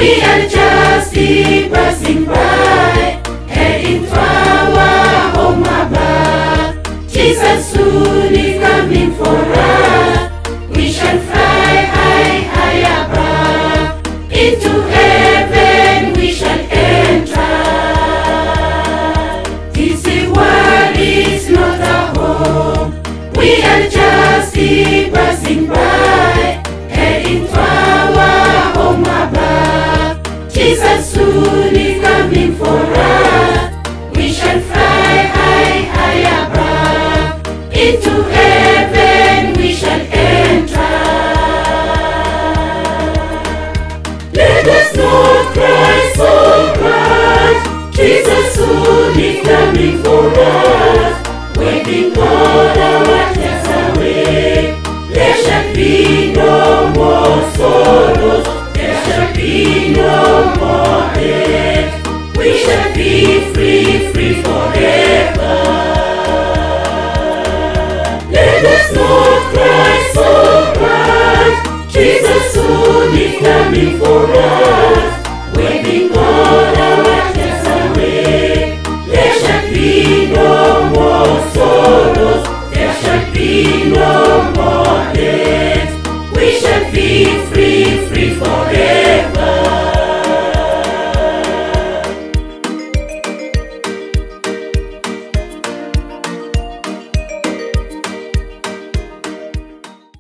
We are just passing by, heading to our home above. Jesus soon is coming for us. We shall fly high, high above. Into heaven we shall enter. This world is not a home. We are just passing by, heading to our home above. Jesus soon is coming for us. We shall fly high, high above. Into heaven we shall enter. Let us not cry so much. Jesus soon is coming for us. Waiting all our tears away. There shall be no more sorrows. There shall be no more hate. We shall be free, free forever. Let us not cry so much. Jesus soon is coming for us. Waiting on